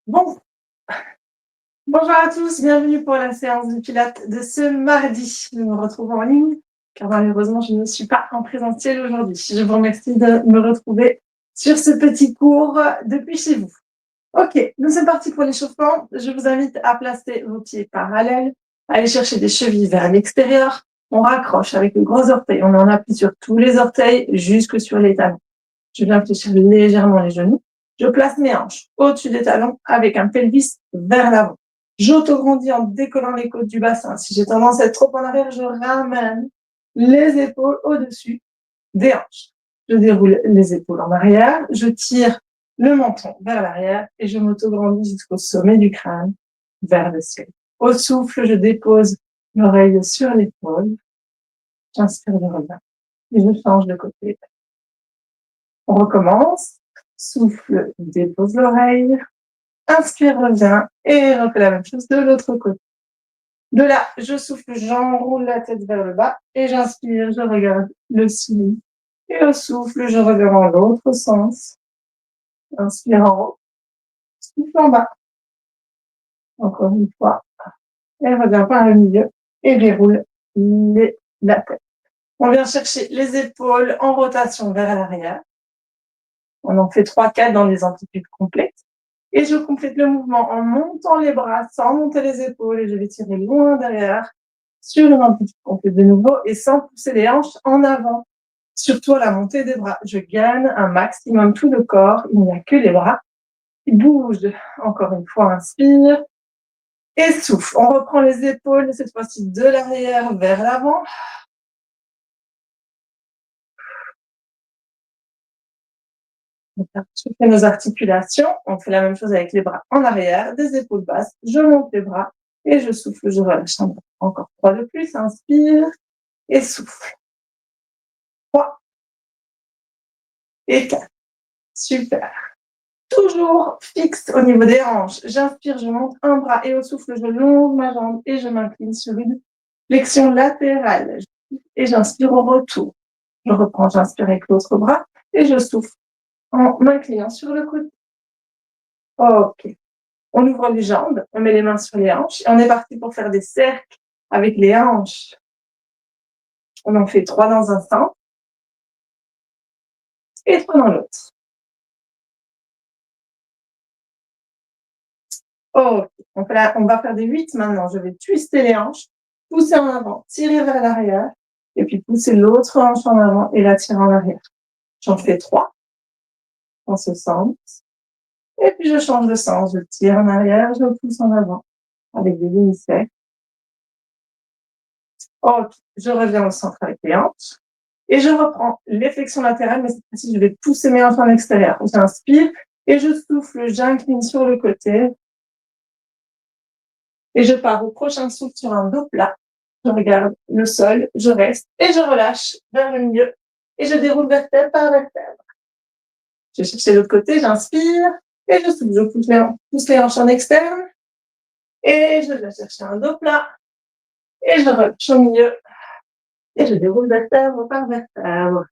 Bon, bonjour à tous, bienvenue pour la séance de Pilates de ce mardi. Je me retrouve en ligne, car malheureusement, je ne suis pas en présentiel aujourd'hui. Je vous remercie de me retrouver sur ce petit cours depuis chez vous. Ok, nous sommes partis pour l'échauffement. Je vous invite à placer vos pieds parallèles, à aller chercher des chevilles vers l'extérieur. On raccroche avec le gros orteil, on en appuie sur tous les orteils jusque sur les talons. Je viens fléchir légèrement les genoux. Je place mes hanches au-dessus des talons avec un pelvis vers l'avant. J'autograndis en décollant les côtes du bassin. Si j'ai tendance à être trop en arrière, je ramène les épaules au-dessus des hanches. Je déroule les épaules en arrière. Je tire le menton vers l'arrière et je m'autograndis jusqu'au sommet du crâne vers le ciel. Au souffle, je dépose l'oreille sur l'épaule. J'inspire le reviens et je change de côté. On recommence. Souffle, dépose l'oreille. Inspire, reviens et refais la même chose de l'autre côté. De là, je souffle, j'enroule la tête vers le bas et j'inspire, je regarde le ciel. Et au souffle, je reviens dans l'autre sens. Inspire en haut, souffle en bas. Encore une fois. Et reviens par le milieu et déroule la tête. On vient chercher les épaules en rotation vers l'arrière. On en fait 3-4 dans des amplitudes complètes. Et je complète le mouvement en montant les bras sans monter les épaules et je vais tirer loin derrière sur une amplitude complète de nouveau et sans pousser les hanches en avant. Surtout à la montée des bras. Je gagne un maximum tout le corps. Il n'y a que les bras qui bougent. Encore une fois, inspire et souffle. On reprend les épaules, cette fois-ci de l'arrière vers l'avant. On fait souffler nos articulations. On fait la même chose avec les bras en arrière, des épaules basses. Je monte les bras et je souffle, je relâche. Encore 3 de plus. Inspire et souffle. 3 et 4. Super. Toujours fixe au niveau des hanches. J'inspire, je monte un bras et au souffle, je longe ma jambe et je m'incline sur une flexion latérale. Et j'inspire au retour. Je reprends, j'inspire avec l'autre bras et je souffle en m'inclinant sur le côté. Ok. On ouvre les jambes, on met les mains sur les hanches et on est parti pour faire des cercles avec les hanches. On en fait 3 dans un sens et 3 dans l'autre. Ok, on va faire des 8 maintenant. Je vais twister les hanches, pousser en avant, tirer vers l'arrière et puis pousser l'autre hanche en avant et la tirer en arrière. J'en fais 3 dans ce sens. Et puis je change de sens, je tire en arrière, je pousse en avant avec des demi-cercles. Ok, je reviens au centre avec les hanches. Et je reprends les flexions latérales, mais cette fois-ci, je vais pousser mes hanches en extérieur. J'inspire et je souffle, j'incline sur le côté. Et je pars au prochain souffle sur un dos plat. Je regarde le sol, je reste et je relâche vers le milieu. Et je déroule vertèbre par vertèbre. Je cherche l'autre côté, j'inspire et je souffle. Je pousse les hanches en externe et je vais chercher un dos plat. Et je relâche au milieu et je déroule vertèbre par vertèbre.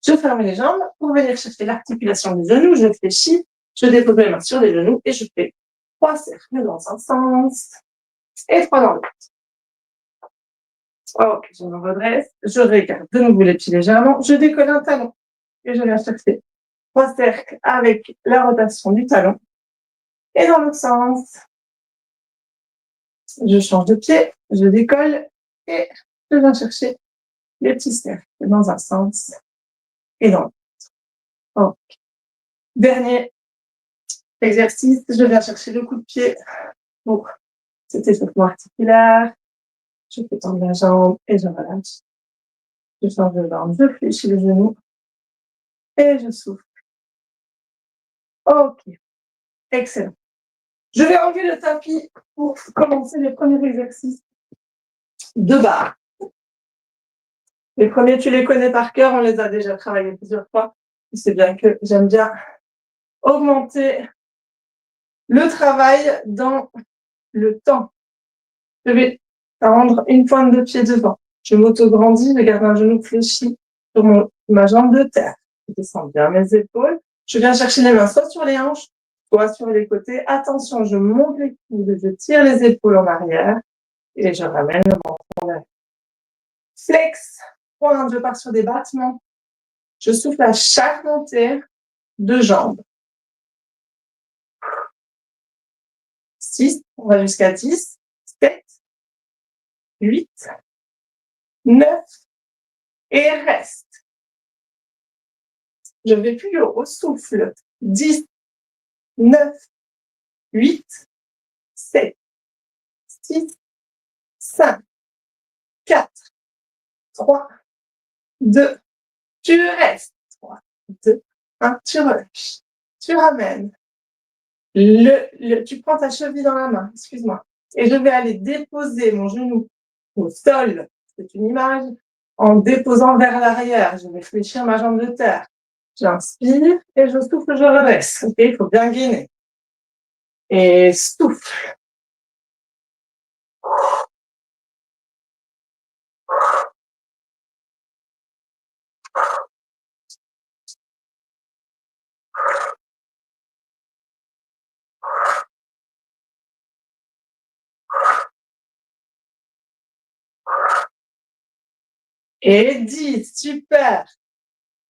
Je ferme les jambes pour venir chercher l'articulation des genoux. Je fléchis, je dépose mes mains sur les genoux et je fais 3 cercles dans un sens et 3 dans l'autre. Ok, je me redresse, je regarde de nouveau les pieds légèrement, je décolle un talon et je viens chercher 3 cercles avec la rotation du talon et dans l'autre sens. Je change de pied, je décolle et je viens chercher les petits cercles dans un sens et dans l'autre. Ok. Dernier exercice, je viens chercher le coup de pied pour cet échauffement articulaire. Je fais tendre la jambe et je relâche. Je change de jambe, je fléchis le genou et je souffle. Ok, excellent. Je vais enlever le tapis pour commencer les premiers exercices de barre. Les premiers, tu les connais par cœur, on les a déjà travaillés plusieurs fois. C'est bien que j'aime bien augmenter le travail dans le temps. Je vais tendre une pointe de pied devant. Je m'auto-grandis, je garde un genou fléchi sur ma jambe de terre. Je descends bien mes épaules. Je viens chercher les mains soit sur les hanches, Doigts sur les côtés. Attention, je monte les coudes, je tire les épaules en arrière et je ramène le menton en arrière. Flex, pointe, je pars sur des battements. Je souffle à chaque montée de jambes. 6, on va jusqu'à 10, 7, 8, 9, et reste. Je vais plus haut, souffle. 10, 9, 8, 7, 6, 5, 4, 3, 2, tu restes. 3, 2, 1, tu relâches. Tu ramènes. Tu prends ta cheville dans la main, excuse-moi. Et je vais aller déposer mon genou au sol. C'est une image. En déposant vers l'arrière, je vais fléchir ma jambe de terre. J'inspire et je souffle, je redresse. Ok, il faut bien gainer. Et souffle. Et 10, super.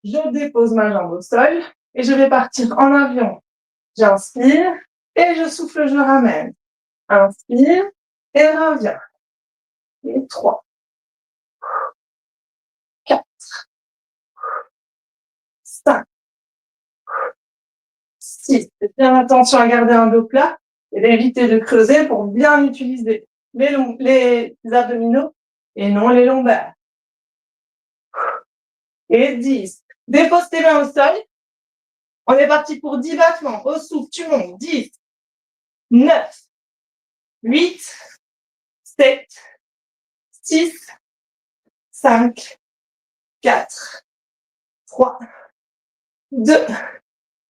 Je dépose ma jambe au sol et je vais partir en avion. J'inspire et je souffle, je ramène. Inspire et reviens. Et 3, 4, 5, 6. Faites bien attention à garder un dos plat et d'éviter de creuser pour bien utiliser les abdominaux et non les lombaires. Et 10. Dépose tes mains au sol. On est parti pour 10 battements. Au souffle, tu montes. 10, 9, 8, 7, 6, 5, 4, 3, 2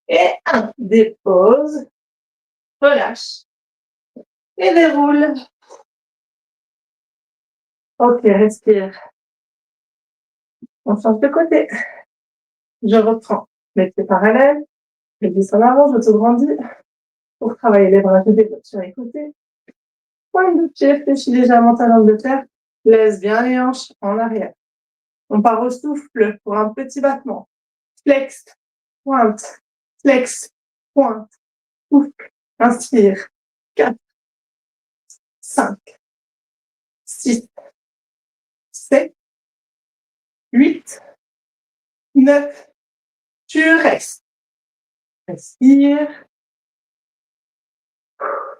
et 1. Dépose, relâche et déroule. Ok, respire. On change de côté. Je reprends mes pieds parallèles. Je glisse en avant, je te grandis. Pour travailler les bras, je développe sur les côtés. Pointe de pied, fléchis légèrement ta langue de terre. Laisse bien les hanches en arrière. On part au souffle pour un petit battement. Flex, pointe, flex, pointe, souffle, inspire. 4, 5, 6, 7, 8, 9. Tu restes. Respire.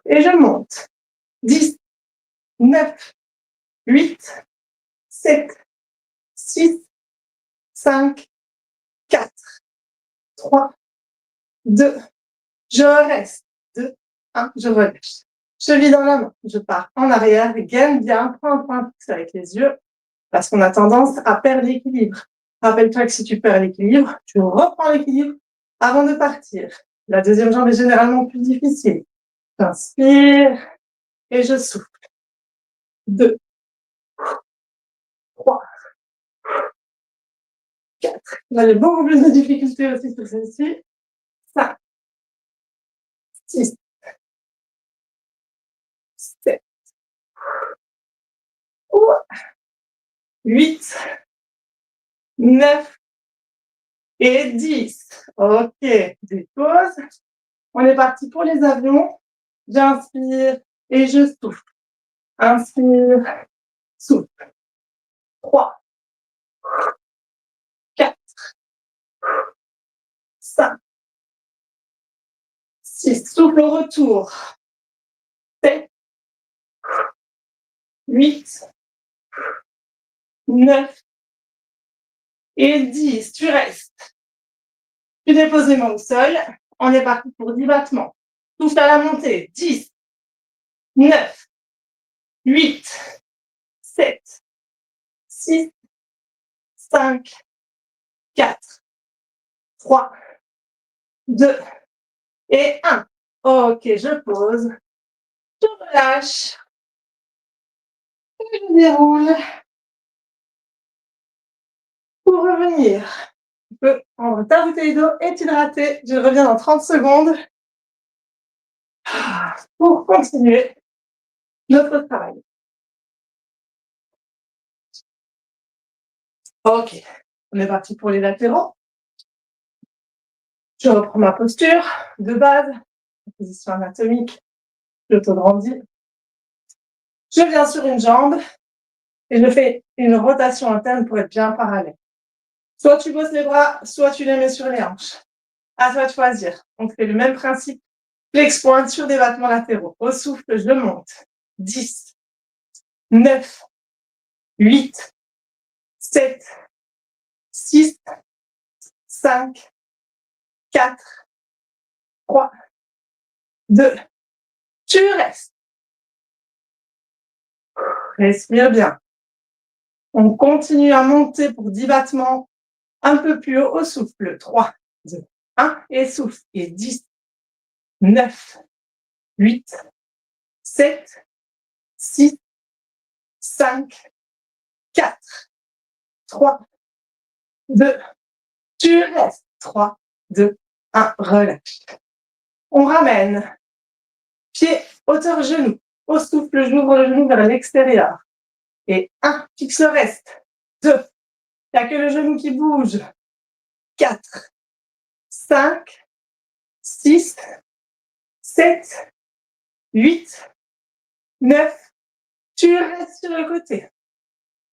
Et je monte. 10, 9, 8, 7, 6, 5, 4, 3, 2. Je reste. 2, 1, je relâche. Cheville dans la main. Je pars en arrière. Gaine bien. Prends un point fixe avec les yeux. Parce qu'on a tendance à perdre l'équilibre. Rappelle-toi que si tu perds l'équilibre, tu reprends l'équilibre avant de partir. La deuxième jambe est généralement plus difficile. J'inspire et je souffle. 2, 3, 4. J'avais beaucoup plus de difficultés aussi sur celle-ci. 5, 6, 7, 8, 9 et 10. Ok, dépose. On est parti pour les avions. J'inspire et je souffle. Inspire, souffle. 3, 4, 5, 6. Souffle au retour. 7, 8, 9 et 10. Tu restes. Tu déposes les mains au sol. On est parti pour 10 battements. Souffle à la montée. 10, 9, 8, 7, 6, 5, 4, 3, 2 et 1. Ok, je pose. Je relâche. Et je déroule. Pour revenir, tu peux prendre ta bouteille d'eau et t'hydrater. Je reviens dans 30 secondes. Pour continuer notre travail. Ok, on est parti pour les latéraux. Je reprends ma posture de base, position anatomique, j'autograndis. Je viens sur une jambe et je fais une rotation interne pour être bien parallèle. Soit tu bosses les bras, soit tu les mets sur les hanches. À toi de choisir. On fait le même principe. Flex pointe sur des battements latéraux. Au souffle, je monte. 10, 9, 8, 7, 6, 5, 4, 3, 2. Tu restes. Respire bien. On continue à monter pour 10 battements. Un peu plus haut au souffle. 3, 2, 1. Et souffle. Et 10, 9, 8, 7, 6, 5, 4, 3, 2. Tu restes. 3, 2, 1. Relâche. On ramène. Pied, hauteur genou. Au souffle, j'ouvre le genou vers l'extérieur. Et 1, fixe le reste. 2, il n'y a que le genou qui bouge. 4, 5, 6, 7, 8, 9. Tu restes sur le côté.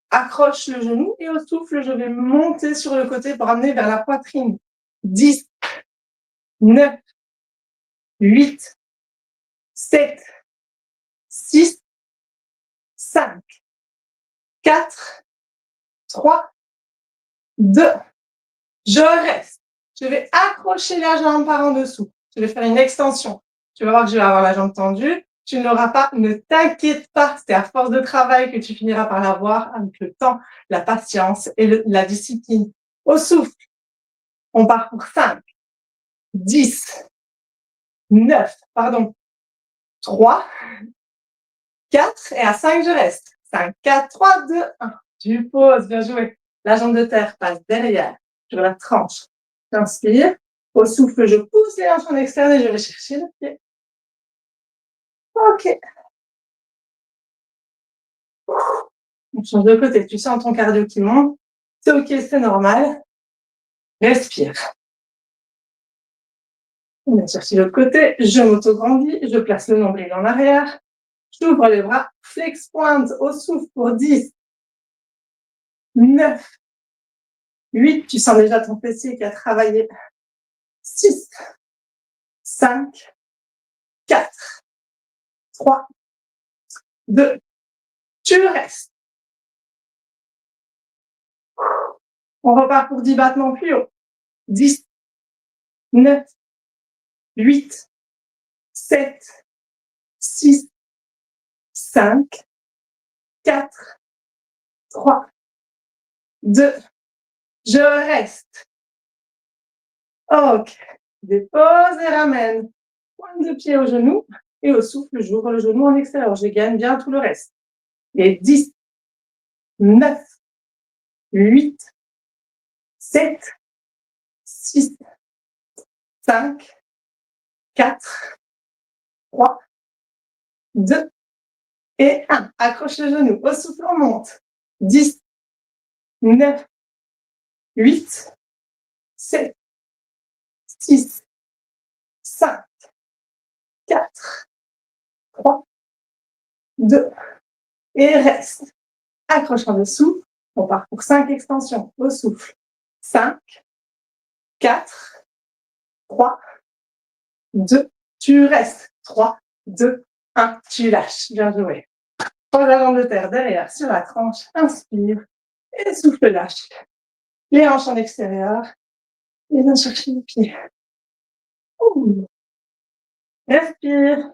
Accroche le genou et au souffle, je vais monter sur le côté pour amener vers la poitrine. 10, 9, 8, 7, 6, 5, 4, 3, 2. Je reste. Je vais accrocher la jambe par en dessous. Je vais faire une extension. Tu vas voir que je vais avoir la jambe tendue. Tu ne l'auras pas. Ne t'inquiète pas. C'est à force de travail que tu finiras par l'avoir avec le temps, la patience et la discipline. Au souffle, on part pour 5, 10, 9, 3, 4 et à 5, je reste. 5, 4, 3, 2, 1. Tu poses, bien joué. La jambe de terre passe derrière, sur la tranche. J'inspire. Au souffle, je pousse les hanches en externe et je vais chercher le pied. Ok. On change de côté. Tu sens ton cardio qui monte. C'est ok, c'est normal. Respire. On va chercher l'autre côté. Je m'auto-grandis. Je place le nombril en arrière. J'ouvre les bras. Flex pointe au souffle pour 10, 9, 8. Tu sens déjà ton fessier qui a travaillé. 6, 5, 4, 3, 2. Tu restes. On repart pour 10 battements plus haut. 10, 9, 8, 7, 6, 5, 4, 3, 2. Je reste. Ok. Dépose et ramène. Pointe de pied au genou. Et au souffle, j'ouvre le genou en extérieur. Je gagne bien tout le reste. Et 10, 9, 8, 7, 6, 5, 4, 3, 2 et 1. Accroche le genou. Au souffle, on monte. 10, 9, 8, 7, 6, 5, 4, 3, 2 et reste. Accroche en dessous. On part pour 5 extensions. Au souffle. 5, 4, 3, 2. Tu restes. 3, 2, 1. Tu lâches. Bien joué. Prends la jambe de terre derrière sur la tranche. Inspire. Et souffle, lâche. Les hanches en extérieur. Et viens chercher les pieds. Ouh. Respire.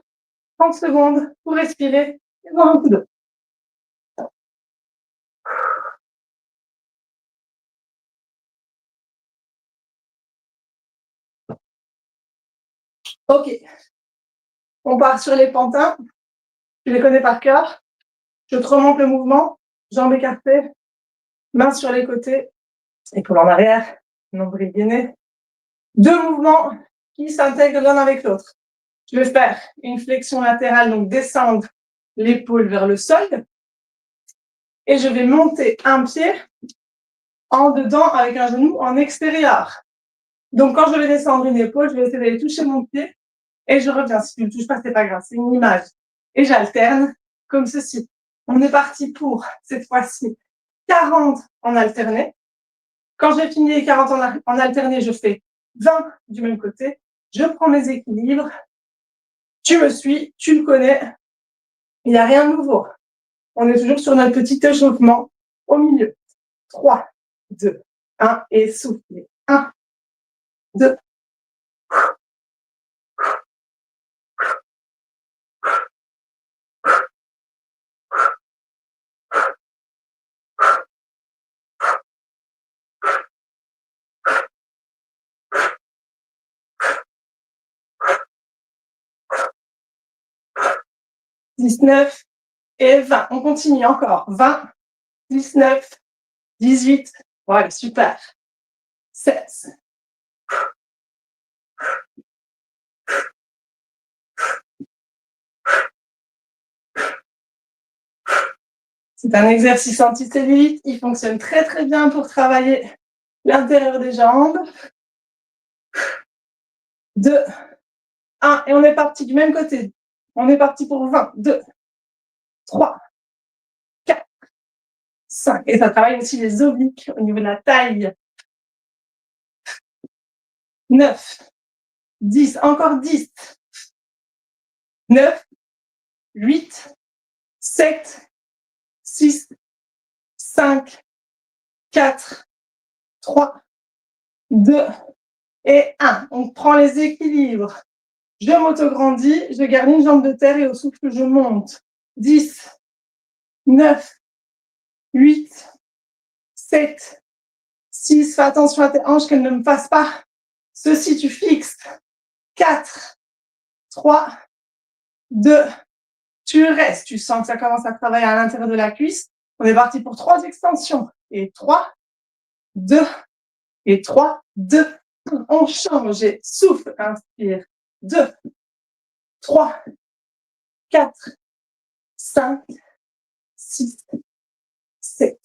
30 secondes pour respirer et boire un coup d'eau. Ok. On part sur les pantins. Tu les connais par cœur. Je te remonte le mouvement. Jambes écartées. Mains sur les côtés. Épaules en arrière. Nombril gainé. 2 mouvements qui s'intègrent l'un avec l'autre. Je vais faire une flexion latérale, donc descendre l'épaule vers le sol. Et je vais monter un pied en dedans avec un genou en extérieur. Donc, quand je vais descendre une épaule, je vais essayer d'aller toucher mon pied et je reviens. Si tu ne le touches pas, c'est pas grave, c'est une image. Et j'alterne comme ceci. On est parti pour, cette fois-ci, 40 en alterné. Quand j'ai fini les 40 en alterné, je fais 20 du même côté. Je prends mes équilibres. Tu me suis, tu le connais. Il n'y a rien de nouveau. On est toujours sur notre petit échauffement au milieu. 3, 2, 1 et soufflez. 1, 2, 19 et 20. On continue encore. 20, 19, 18. Voilà, super. 16. C'est un exercice anti-cellulite. Il fonctionne très, très bien pour travailler l'intérieur des jambes. 2, 1. Et on est parti du même côté. On est parti pour 20. 2, 3, 4, 5. Et ça travaille aussi les obliques au niveau de la taille. 9, 10. Encore 10. 9, 8, 7, 6, 5, 4, 3, 2 et 1. On prend les équilibres. Je m'autograndis, je garde une jambe de terre et au souffle, je monte. 10, 9, 8, 7, 6. Fais attention à tes hanches qu'elles ne me passent pas. Ceci, tu fixes. 4, 3, 2, tu restes. Tu sens que ça commence à travailler à l'intérieur de la cuisse. On est parti pour 3 extensions. Et 3, 2, et 3, 2. On change. Et souffle, inspire. 2, 3, 4, 5, 6, 7.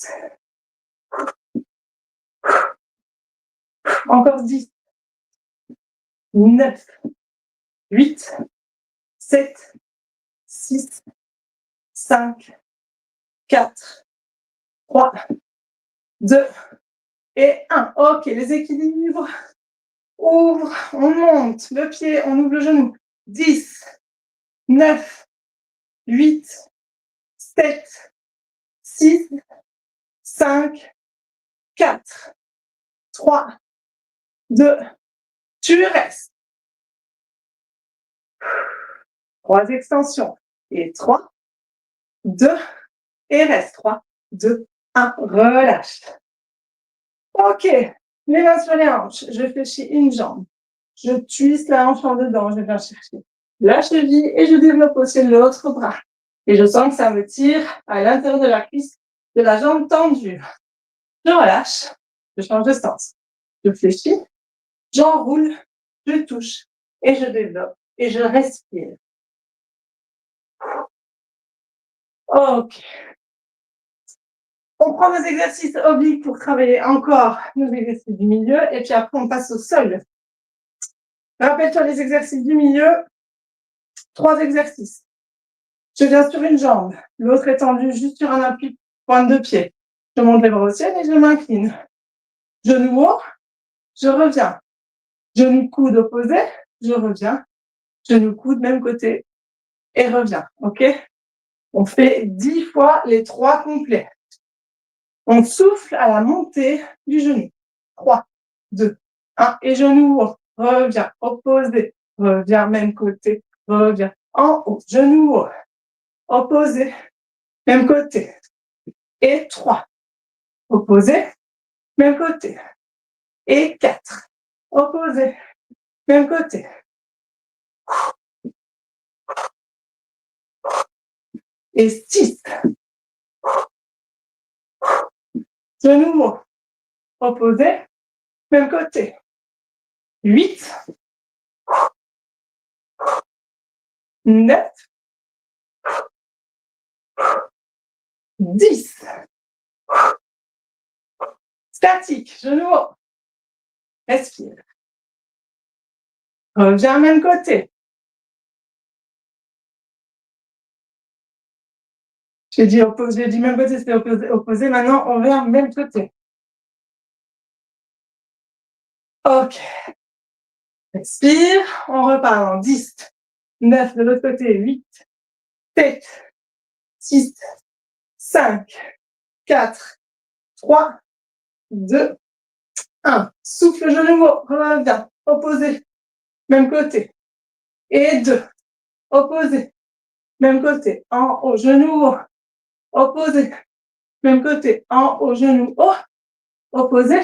Encore 10, 9, 8, 7, 6, 5, 4, 3, 2 et 1. Ok, les équilibres. Ouvre, on monte le pied, on ouvre le genou. 10, 9, 8, 7, 6, 5, 4, 3, 2, tu restes. 3 extensions. Et 3, 2, et reste. 3, 2, 1, relâche. Ok, les mains sur les hanches. Je fléchis une jambe. Je twiste la hanche en dedans. Je viens chercher la cheville et je développe aussi l'autre bras. Et je sens que ça me tire à l'intérieur de la cuisse de la jambe tendue. Je relâche. Je change de sens. Je fléchis. J'enroule. Je touche. Et je développe. Et je respire. Ok. On prend nos exercices obliques pour travailler encore nos exercices du milieu. Et puis après, on passe au sol. Rappelle-toi les exercices du milieu. 3 exercices. Je viens sur une jambe, l'autre étendue juste sur un appui pointe de pied. Je monte les bras au ciel et je m'incline. Genou haut, je reviens. Genou coude opposé, je reviens. Genou coude même côté et reviens. Ok? On fait 10 fois les 3 complets. On souffle à la montée du genou. 3, 2, 1 et genou haut. Reviens, opposé. Reviens, même côté. Reviens. En haut, genou haut. Opposé, même côté. Et 3. Opposé, même côté. Et 4. Opposé, même côté. Et 6. De nouveau. Opposé, même côté. 8. 9, 10. Statique, genou haut. Respire. Reviens même côté. J'ai dit opposé, j'ai dit même côté, c'était opposé, opposé. Maintenant, on vient même côté. Ok. Expire. On repart en 10, 9 de l'autre côté, 8, 7, 6, 5, 4, 3, 2, 1. Souffle genou haut. Reviens. Opposé. Même côté. Et 2. Opposé. Même côté. En haut. Genou haut. Opposé. Même côté. En haut. Genou haut. Opposé.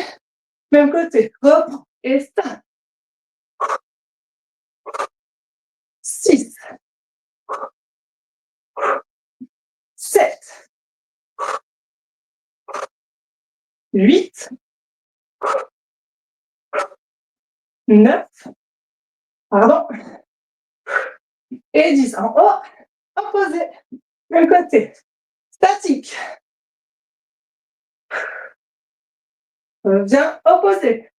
Même côté. Reprends. Et start. 6, 7, 8, 9, pardon, et 10. En haut, opposé, même côté. Statique. Reviens, opposé.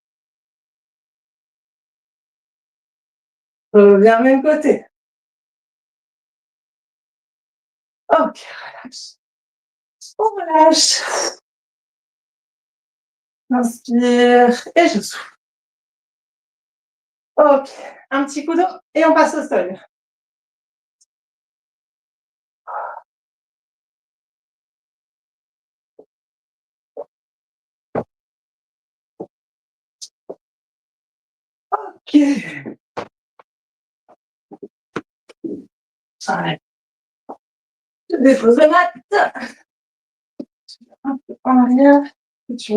Reviens, même côté. Ok, relâche. On relâche. Inspire et je souffle. Ok, un petit coup d'eau et on passe au sol. Ok. Allez. Je dépose le mat. Un peu en arrière. Ok.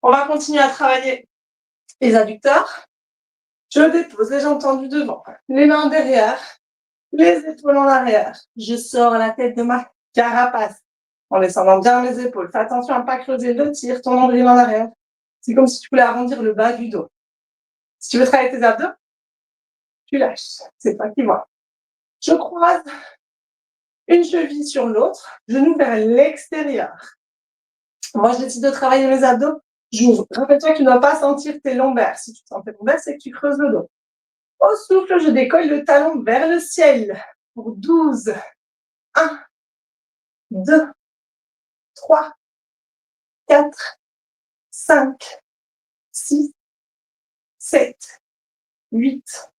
On va continuer à travailler les adducteurs. Je dépose les jambes tendues devant, les mains derrière, les épaules en arrière. Je sors la tête de ma carapace en descendant bien mes épaules. Fais attention à ne pas creuser le tir, ton nombril en arrière. C'est comme si tu voulais arrondir le bas du dos. Si tu veux travailler tes abdos, tu lâches. C'est toi qui vois. Je croise une cheville sur l'autre, genou vers l'extérieur. Moi, je décide de travailler mes abdos. J'ouvre. Rappelle-toi que tu ne dois pas sentir tes lombaires. Si tu sens tes lombaires, c'est que tu creuses le dos. Au souffle, je décolle le talon vers le ciel pour 12. 1, 2, 3, 4, 5, 6, 7, 8,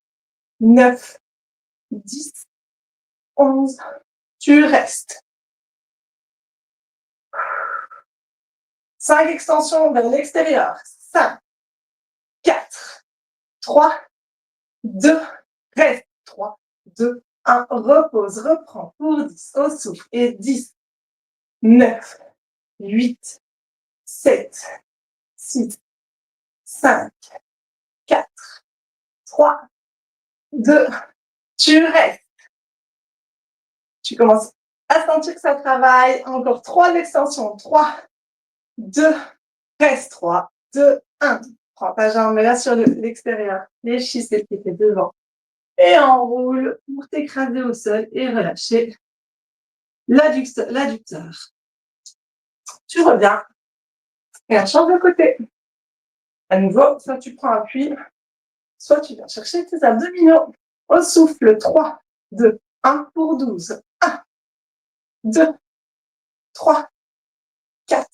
9, 10, 11. Tu restes. 5 extensions vers l'extérieur. 5, 4, 3, 2, reste. 3, 2, 1, repose, reprends pour 10. Au souffle. Et 10, 9, 8, 7, 6, 5, 4, 3, 2, tu restes. Tu commences à sentir que ça travaille. Encore 3 extensions. 3, 2, reste. 3, 2, 1. Prends ta jambe là sur l'extérieur. Fléchis tes pieds devant. Et enroule pour t'écraser au sol et relâcher l'adducteur. Tu reviens et on change de côté. À nouveau, soit tu prends appui, soit tu viens chercher tes abdominaux. Au souffle, 3, 2, 1 pour 12. 1, 2, 3, 4,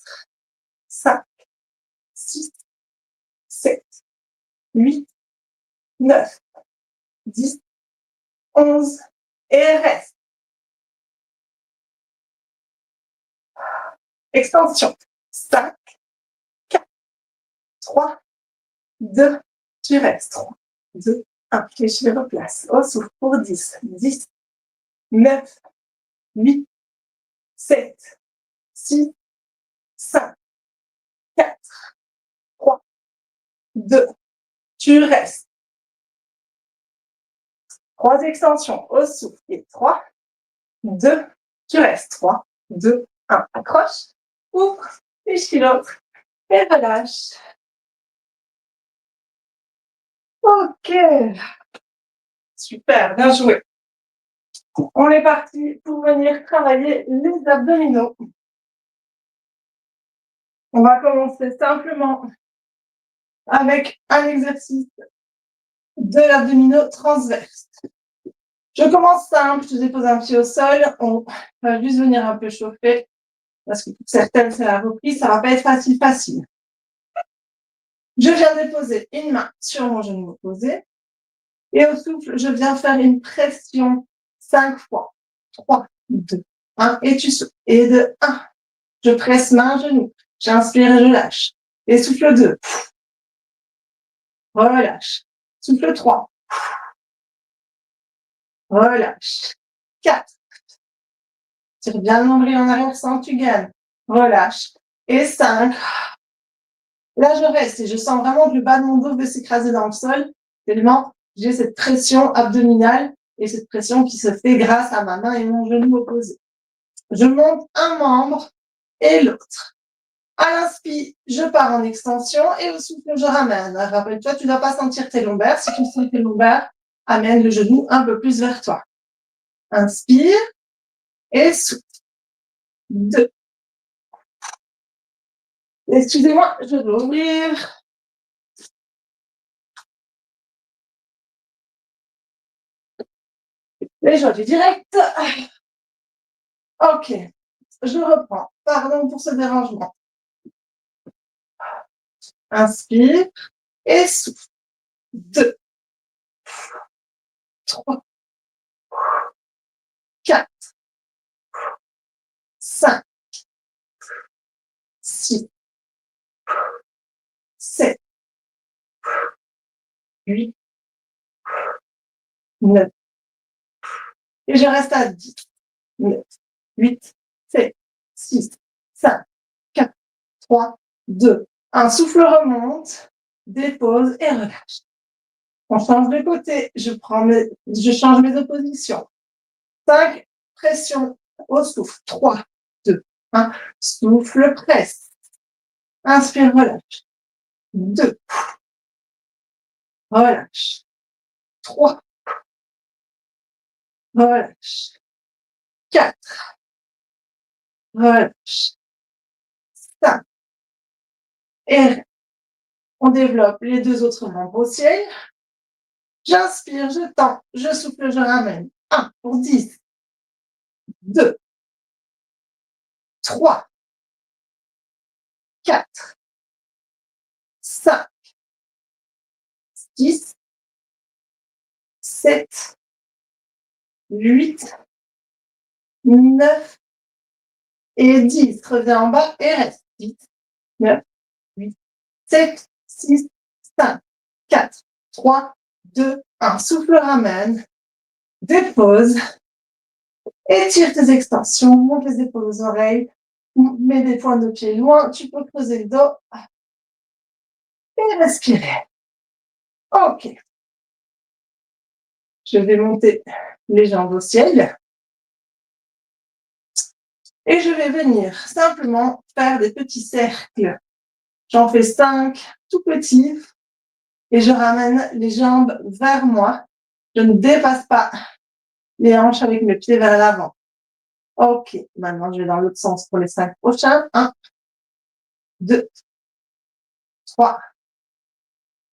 5, 6, 7, 8, 9, 10, 11 et reste. Extension. 5, 4, 3, 2, tu restes. 3, 2, 1. Et je les replace. Au souffle pour 10, 10, 9, 8, 7, 6, 5, 4, 3, 2, tu restes. 3 extensions au souffle et 3, 2, tu restes. 3, 2, 1. Accroche, ouvre, fléchis l'autre et relâche. Ok. Super, bien joué. On est parti pour venir travailler les abdominaux. On va commencer simplement avec un exercice de l'abdominaux transverse. Je commence simple, je dépose un pied au sol, on va juste venir un peu chauffer, parce que pour certaines, c'est la reprise, ça va pas être facile. Je viens déposer une main sur mon genou opposé, et au souffle, je viens faire une pression 5 fois. 3, 2, 1, et tu souffles. Et de 1, je presse main, genou. J'inspire et je lâche. Et souffle 2. Relâche. Souffle 3. Relâche. 4. Tire bien le nombril en arrière sans que tu gagnes. Relâche. Et 5. Là, je reste et je sens vraiment que le bas de mon dos veut s'écraser dans le sol. Tellement j'ai cette pression abdominale et cette pression qui se fait grâce à ma main et mon genou opposé. Je monte un membre et l'autre. À l'inspire, je pars en extension et au souffle, je ramène. Rappelle-toi, tu ne dois pas sentir tes lombaires. Si tu sens tes lombaires, amène le genou un peu plus vers toi. Inspire et souffle. 2. Excusez-moi, je dois ouvrir. Les joies du direct. Ok, je reprends. Pardon pour ce dérangement. Inspire et souffle. 2, 3, 4, 5, 6, 7, 8, 9. Et je reste à 10. 9, 8, 7, 6, 5, 4, 3, 2, 1. Souffle remonte, dépose et relâche. On change de côté. Je change mes oppositions. 5, pression au souffle. 3, 2, 1. Souffle, presse. Inspire, relâche. 2, relâche. 3, relâche. 4, relâche. 5, et on développe les 2 autres membres au ciel. J'inspire, je tends, je souffle, je ramène. 1 pour 10, 2, 3, 4, 5, 6, 7, 8, 9 et 10. Reviens en bas et reste. 10, 9, 8, 7, 6, 5, 4, 3, 2, 1. Souffle, ramène. Dépose. Étire tes extensions. Monte les épaules aux oreilles. Mets des points de pied loin. Tu peux creuser le dos. Et respirer. Ok. Je vais monter les jambes au ciel. Et je vais venir simplement faire des petits cercles. J'en fais 5 tout petits. Et je ramène les jambes vers moi. Je ne dépasse pas les hanches avec mes pieds vers l'avant. Ok, maintenant je vais dans l'autre sens pour les 5 prochains. 1, 2, 3,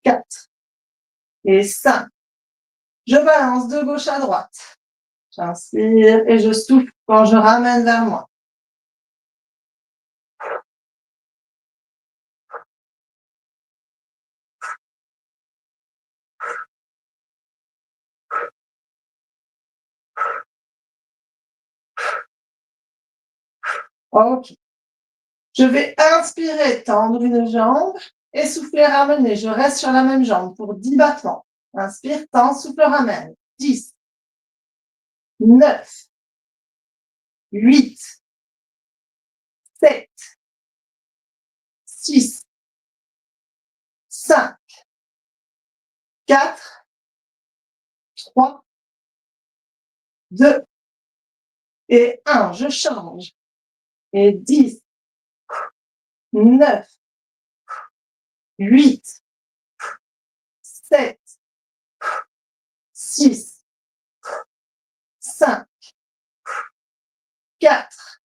4 et 5. Je balance de gauche à droite. J'inspire et je souffle quand je ramène vers moi. Ok. Je vais inspirer, tendre une jambe et souffler, ramener. Je reste sur la même jambe pour 10 battements. Inspire, tends, souffle, ramène. 10, 9, 8, 7, 6, 5, 4, 3, 2 et 1. Je change. Et 10, 9, 8, 7, 6, 5, 4,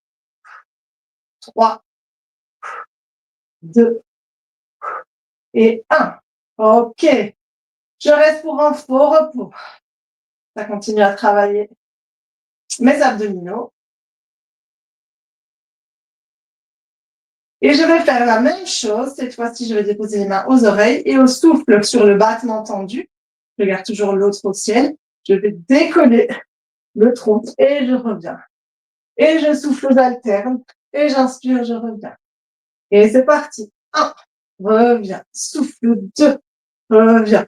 3, 2 et 1. Ok. Je reste pour un faux repos. Ça continue à travailler mes abdominaux. Et je vais faire la même chose. Cette fois-ci, je vais déposer les mains aux oreilles et au souffle sur le battement tendu. Je garde toujours l'autre au ciel. Je vais décoller le tronc et je reviens. Et je souffle, j'alterne. Et j'inspire, je reviens. Et c'est parti. 1, reviens. Souffle. 2, reviens.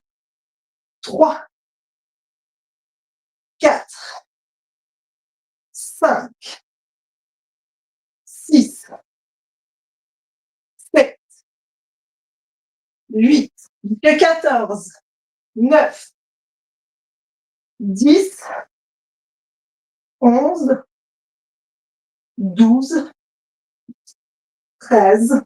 3, 4, 5, 6, 7, 8, 14, 9, 10, 11, 12, 13,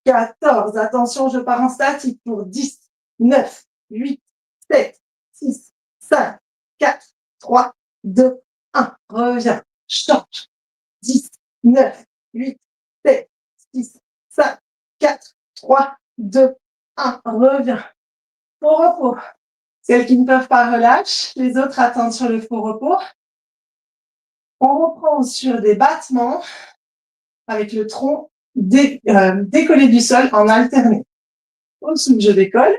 14. Attention, je pars en statique pour 10, 9, 8, 7, 6, 5, 4, 3, 2, 1. Reviens. Change. 10, 9, 8, 7, 6, 5, 4, 3, 2, 1. Reviens. Faux repos. Celles qui ne peuvent pas relâchent, les autres attendent sur le faux repos. On reprend sur des battements avec le tronc décollé du sol en alterné. Au-dessous, je décolle,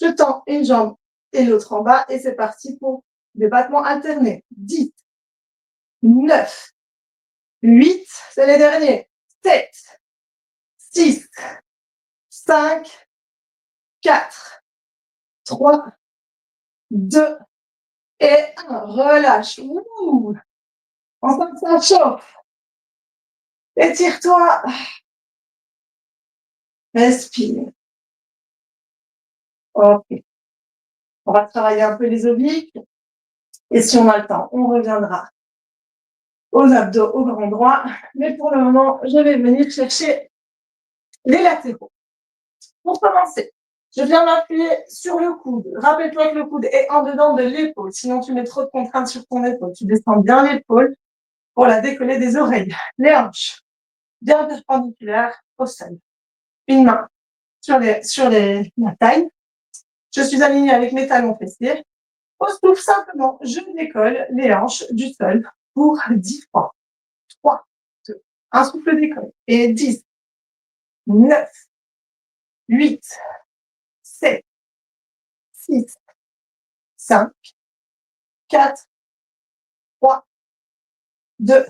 je tends une jambe et l'autre en bas et c'est parti pour des battements alternés. 10, 9, 8, c'est les derniers. 7, 6, 5, 4, 3, 2 et 1. Relâche. Ouh. On sent que ça chauffe. Étire-toi. Respire. Ok. On va travailler un peu les obliques. Et si on a le temps, on reviendra aux abdos au grand droit. Mais pour le moment, je vais venir chercher les latéraux. Pour commencer, je viens m'appuyer sur le coude. Rappelle-toi que le coude est en dedans de l'épaule. Sinon, tu mets trop de contraintes sur ton épaule. Tu descends bien l'épaule pour la décoller des oreilles. Les hanches bien perpendiculaires au sol. Une main sur la taille. Je suis alignée avec mes talons fessiers. Au souffle, simplement, je décolle les hanches du sol pour 10 fois. 3, 2, un souffle décolle. Et 10, 9, 8, 7, 6, 5, 4, 3, 2,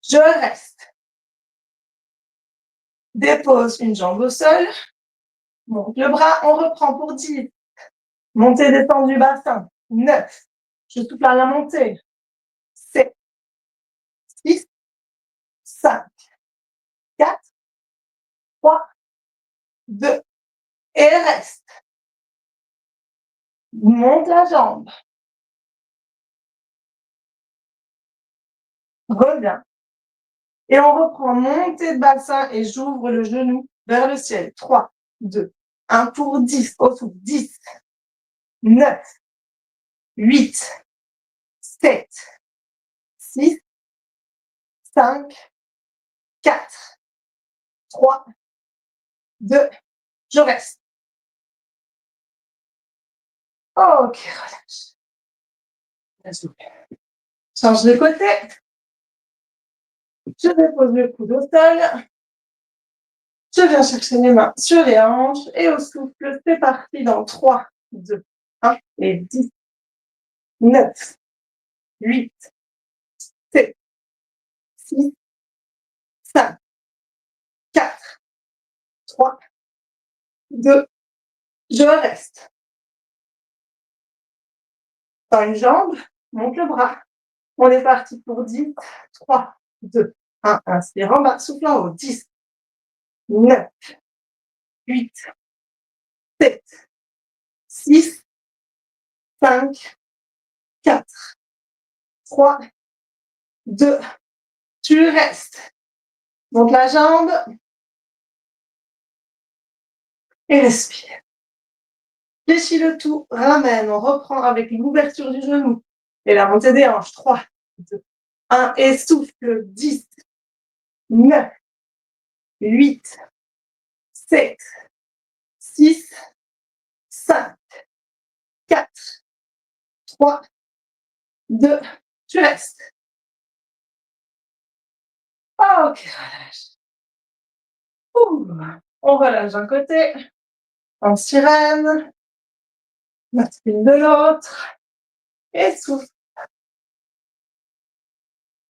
je reste. Dépose une jambe au sol. Monte le bras, on reprend pour 10. Montée, descente du bassin. 9. Je souffle à la montée. 7, 6, 5, 4, 3, 2. Et reste. Monte la jambe. Reviens. Et on reprend montée de bassin et j'ouvre le genou vers le ciel. 3, 2, 1 pour 10. Au souffle. 10, 9, 8, 7, 6, 5, 4, 3, 2, je reste. Ok, relâche. Change de côté. Je dépose le coude au sol. Je viens chercher mes mains sur les hanches et au souffle, c'est parti dans 3, 2, 1 et 10, 9, 8, 7, 6, 5, 4, 3, 2, je reste. Dans une jambe, monte le bras. On est parti pour 10, 3, 2, 1, inspire en bas, souffle en haut, 10, 9, 8, 7, 6, 5, 4, 3, 2, tu restes. Monte la jambe et respire. Fléchis le tout, ramène, on reprend avec l'ouverture du genou. Et la montée des hanches. 3, 2, 1. Et souffle. 10, 9, 8, 7, 6, 5, 4, 3, 2. Tu restes. Ok, relâche. On relâche d'un côté. En sirène. Inspire de l'autre. Et souffle.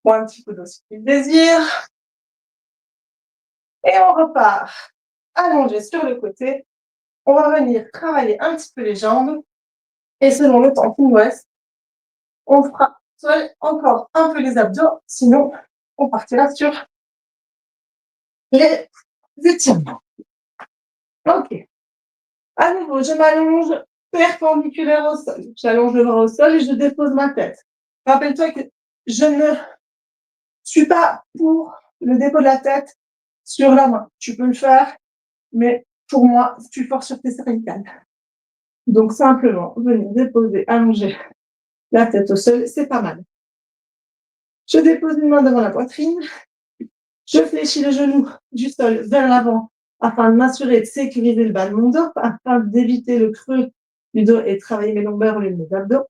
Prends un petit peu d'eau si tu le désires. Et on repart. Allongé sur le côté. On va venir travailler un petit peu les jambes. Et selon le temps qui nous reste, on fera soit encore un peu les abdos. Sinon, on partira sur les étirements. Ok. À nouveau, je m'allonge perpendiculaire au sol. J'allonge le bras au sol et je dépose ma tête. Rappelle-toi que je ne suis pas pour le dépôt de la tête sur la main. Tu peux le faire, mais pour moi, tu forces sur tes cervicales. Donc, simplement, venir déposer, allonger la tête au sol, c'est pas mal. Je dépose une main devant la poitrine. Je fléchis le genou du sol vers l'avant afin de m'assurer de sécuriser le bas de mon dos, afin d'éviter le creux du dos et de travailler mes lombaires au lieu de mes abdos.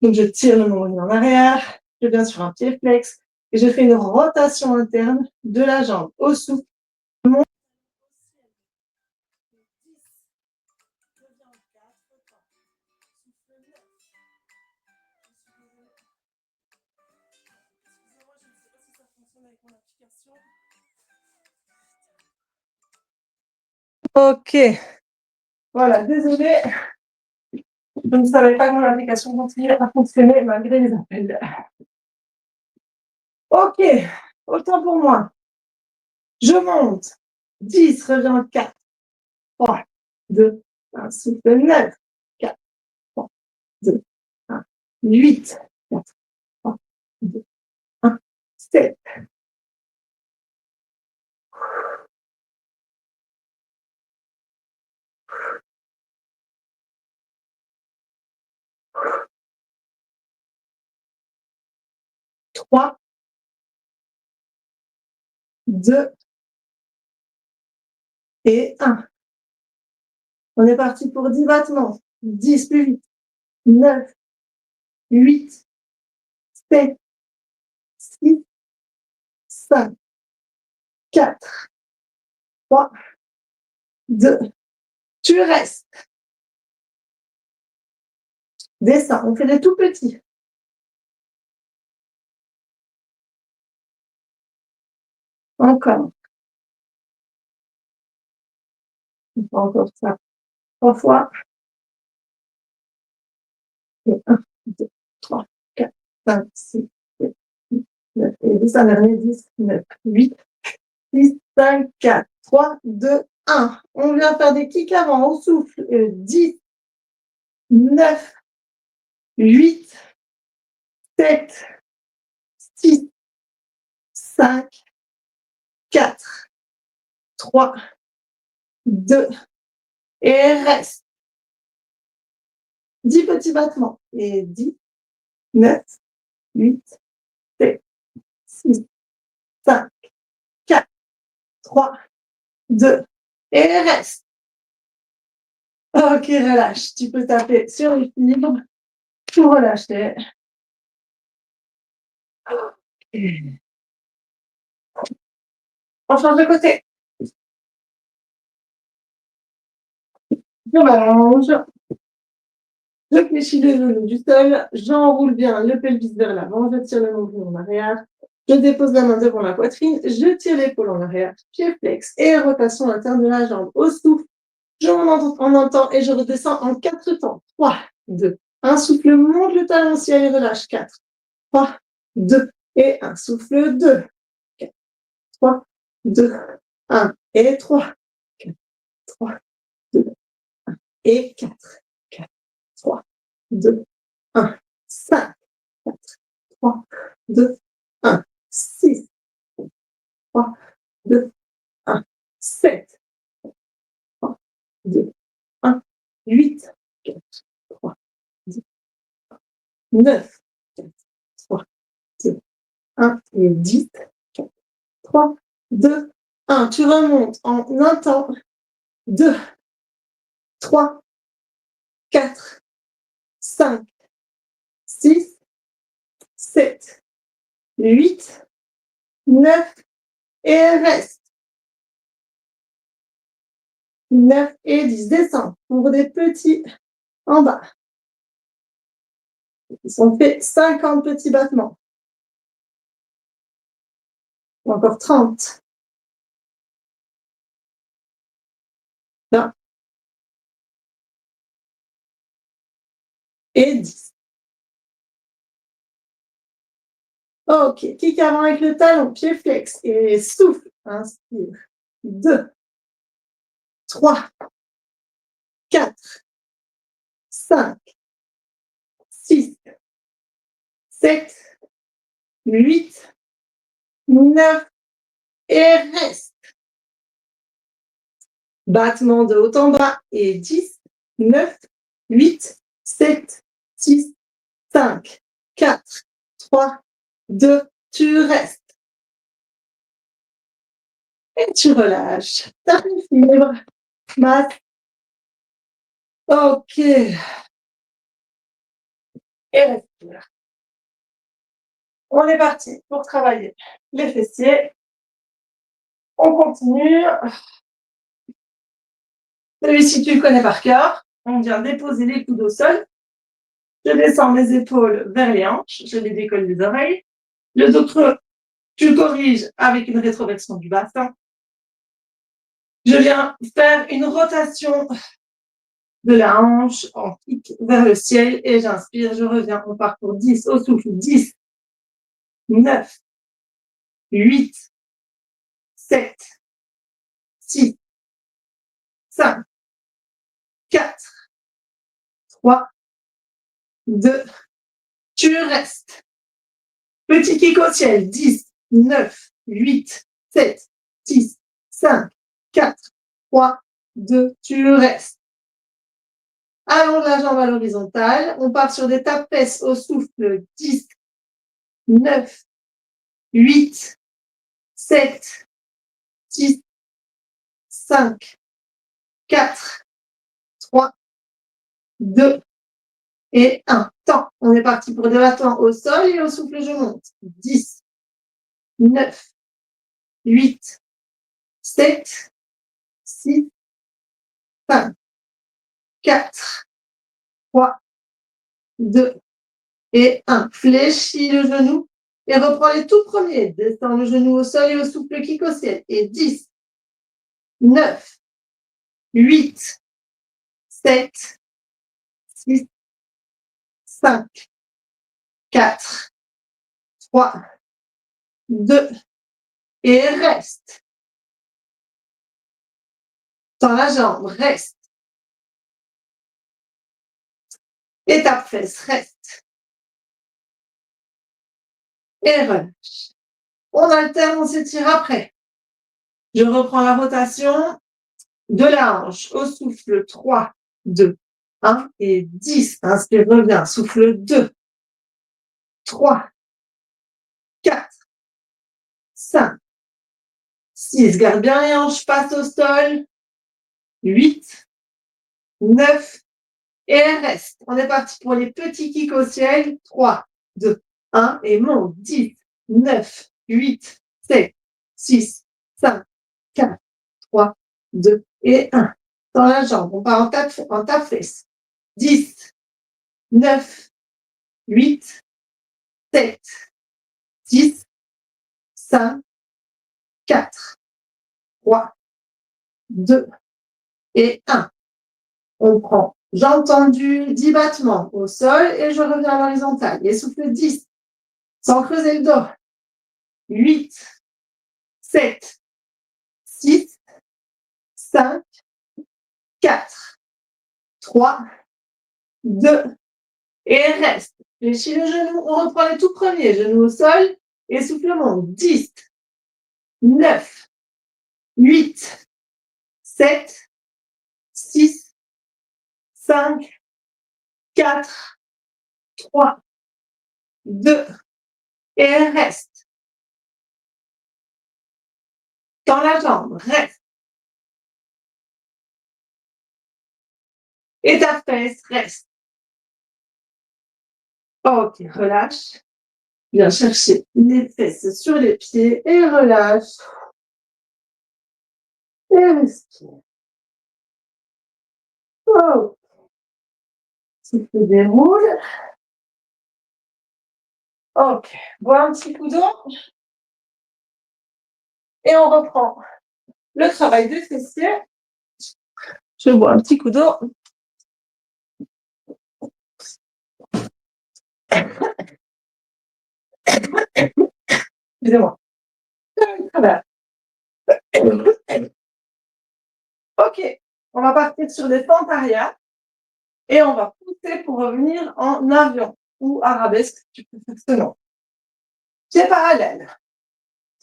Donc, je tire le nombril en arrière, je viens sur un pied flex et je fais une rotation interne de la jambe au souffle. Ok. Voilà, désolée. Je ne savais pas que mon application continuait à fonctionner malgré les appels. Ok, autant pour moi. Je monte. 10, reviens 4, 3, 2, 1, souffle 9, 4, 3, 2, 1, 8, 4, 3, 2, 1, 7. 3, 2 et 1. On est parti pour 10 battements. 10 plus vite. 9, 8, 7, 6, 5, 4, 3, 2. Tu restes. Descends. On fait des tout petits. Encore. Encore ça. 3 fois. Et 1, 2, 3, 4, 5, 6, 7, 8, 9. Et 10, un dernier. 10, 9, 8, 6, 5, 4, 3, 2, 1. On vient faire des kicks avant. On souffle. 10, 9, 8, 7, 6, 5, 4, 3, 2, et reste. 10 petits battements. Et 10, 9, 8, 7, 6, 5, 4, 3, 2, et reste. Ok, relâche. Tu peux taper sur l'équilibre pour relâcher. On change de côté. Je m'allonge. Je fléchis le genou du sol. J'enroule bien le pelvis vers l'avant. Je tire le nombril en arrière. Je dépose la main devant la poitrine. Je tire l'épaule en arrière. Pied flex et rotation interne de la jambe. Au souffle, je m'en entends et je redescends en 4 temps. 3, 2, 1. Souffle, monte le talon au ciel et relâche. 4, 3, 2 et 1. Souffle 2, 4, 3, 2, 1 et 3, 4, 3, 2, 1 et 4, 4, 3, 2, 1, 5, 4, 3, 2, 1, 6, 3, 2, 1, 7, 3, 2, 1, 8, 4, 3, 2, 9, 4, 3, 2, 1 et 10, 4, 3, 2, 1. Tu remontes en un temps. 2, 3, 4, 5, 6, 7, 8, 9 et reste. 9 et 10. Descends pour des petits en bas. Ils sont faits 50 petits battements. Encore 30. 20 et 10. Ok, kick avant avec le talon, pied flex et souffle. Inspire. 2, 3, 4, 5, 6, 7, 8, 9 et reste. Battement de haut en bas et 10, 9, 8, 7, 6, 5, 4, 3, 2, tu restes. Et tu relâches. Tarif libre. Mat. Ok. Et respire. On est parti pour travailler les fessiers. On continue. Celui-ci, tu le connais par cœur. On vient déposer les coudes au sol. Je descends les épaules vers les hanches. Je les décolle des oreilles. Le dos creux, tu corriges avec une rétroversion du bassin. Je viens faire une rotation de la hanche en kick vers le ciel et j'inspire. Je reviens. On part pour 10 au souffle. 10, 9, 8, 7, 6, 5, 4, 3, 2, tu restes. Petit kick au ciel. 10, 9, 8, 7, 6, 5, 4, 3, 2, tu restes. Allonge la jambe à l'horizontale. On part sur des tapes-fesses au souffle. 10, 9, 8, 7, 6, 5, 4, 3, 2 et 1. Temps. On est parti pour des battements au sol et au souffle, je monte. 10, 9, 8, 7, 6, 5, 4, 3, 2 et 1. Fléchis le genou et reprends les tout premiers. Descends le genou au sol et au souffle kick au ciel. Et 10, 9, 8, 7, 6, 5, 4, 3, 2 et reste. Tends la jambe, reste. Et ta fesse, reste. Et relâche. On alterne, on s'étire après. Je reprends la rotation de la hanche au souffle 3, 2, 1 et 10. Inspire, reviens. Souffle 2, 3, 4, 5, 6. Garde bien les hanches, passe au sol. 8, 9 et reste. On est parti pour les petits kicks au ciel. 3, 2, 1 et monte. 10, 9, 8, 7, 6, 5, 4, 3, 2 et 1. Dans la jambe, on part en tape-fesse. 10, 9, 8, 7, 6, 5, 4, 3, 2 et 1. On prend, j'ai entendu 10 battements au sol et je reviens à l'horizontale. Et souffle 10, sans creuser le dos. 8, 7, 6, 5, 4, 3, 2 et reste. Fléchis le genou, on reprend les tout premiers. Genou au sol et souffle monte. 10, 9, 8, 7, 6, 5, 4, 3, 2, et reste. Dans la jambe, reste. Et ta fesse, reste. Ok, relâche. Viens chercher les fesses sur les pieds et relâche. Et respire. Oh. Tu te déroules. Ok, bois un petit coup d'eau. Et on reprend le travail des fessiers. Je bois un petit coup d'eau. Excusez-moi. Ok, on va partir sur des fentes arrière et on va pousser pour revenir en avion ou arabesque, tu peux faire ce nom. Pieds parallèles.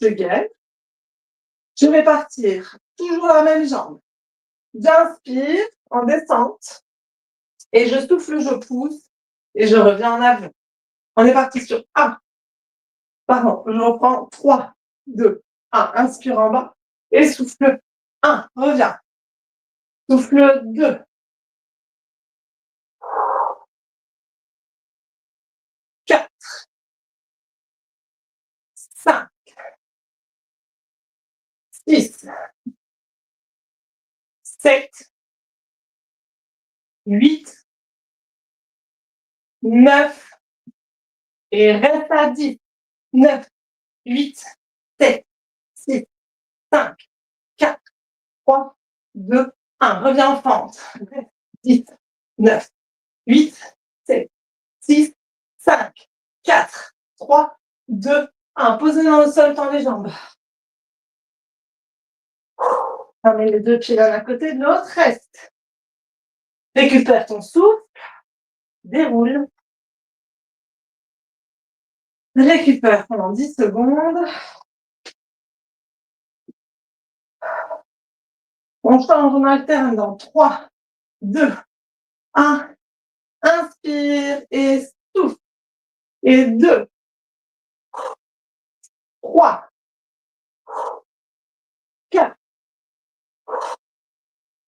Je gaine. Je vais partir toujours la même jambe. J'inspire en descente et je souffle, je pousse et je reviens en avion. On est parti sur 1. Pardon, je reprends 3, 2, 1. Inspire en bas et souffle 1. Reviens. Souffle 2. 4, 5, 6, 7, 8, 9 et reste à 10. 9, 8, 7, 6, 5, 4, 3, 2, 1. Reviens en fente. 10, 9, 8, 7, 6, 5, 4, 3, 2, 1. Posez dans le sol, tends les jambes. On met les deux pieds l'un à côté de l'autre. Reste. Récupère ton souffle. Déroule. Récupère pendant 10 secondes. On change, on alterne dans 3, 2, 1. Inspire et souffle. Et 2, 3, 4,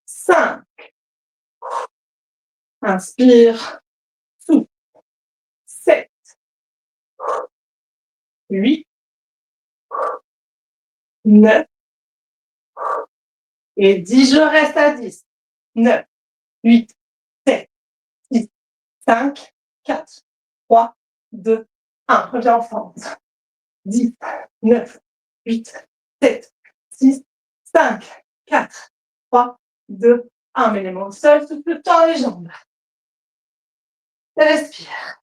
5. Inspire, souffle. 7, 8, 9 et 10. Je reste à 10. 9, 8, 7, 6, 5, 4, 3, 2, 1. Reviens en fente. 10, 9, 8, 7, 6, 5, 4, 3, 2, 1. Mets les mains au sol, souffle, tends les jambes. Respire.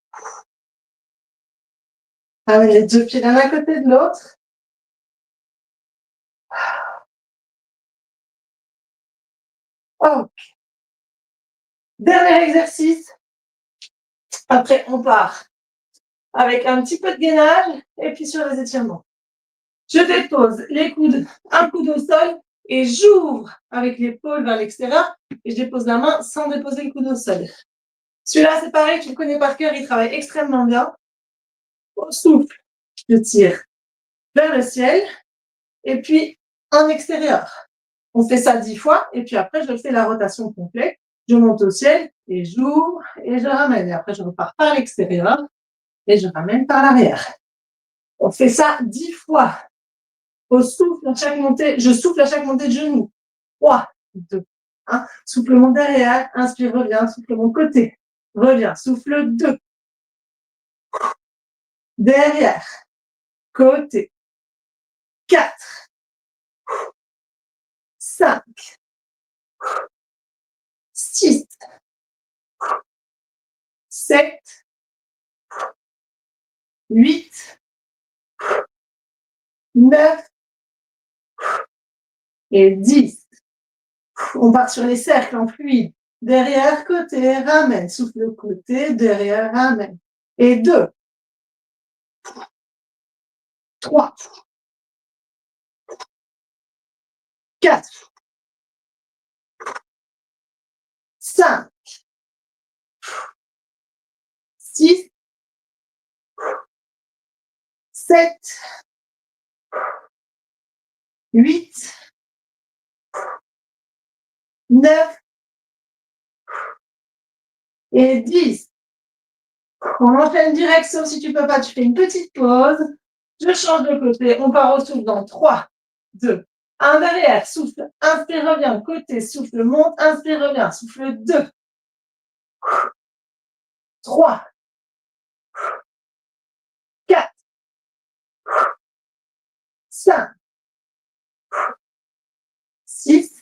Amène les deux pieds l'un à côté de l'autre. Ok. Dernier exercice. Après, on part avec un petit peu de gainage et puis sur les étirements. Je dépose les coudes, un coude au sol et j'ouvre avec l'épaule vers l'extérieur et je dépose la main sans déposer le coude au sol. Celui-là, c'est pareil, tu le connais par cœur, il travaille extrêmement bien. Au souffle, je tire vers le ciel et puis en extérieur. On fait ça 10 fois et puis après, je fais la rotation complète. Je monte au ciel et j'ouvre et je ramène. Et après, je repars par l'extérieur et je ramène par l'arrière. On fait ça 10 fois. Au souffle à chaque montée, je souffle à chaque montée de genou. 3, 2, 1. Souffle mon derrière, inspire, reviens, souffle mon côté. Reviens, souffle 2. Derrière, côté. 4, 5, 6, 7, 8, 9 et 10. On part sur les cercles en fluide. Derrière, côté, ramène. Souffle côté, derrière, ramène. Et 2, 3, 4, 5, 6, 7, 8, 9 et 10. On enchaîne direct, sauf si tu peux pas, tu fais une petite pause. Je change de côté. On part au souffle dans 3, 2, 1. Derrière, souffle. Inspire, reviens. Côté, souffle, monte. Inspire, reviens. Souffle 2, 3, 4, 5, 6,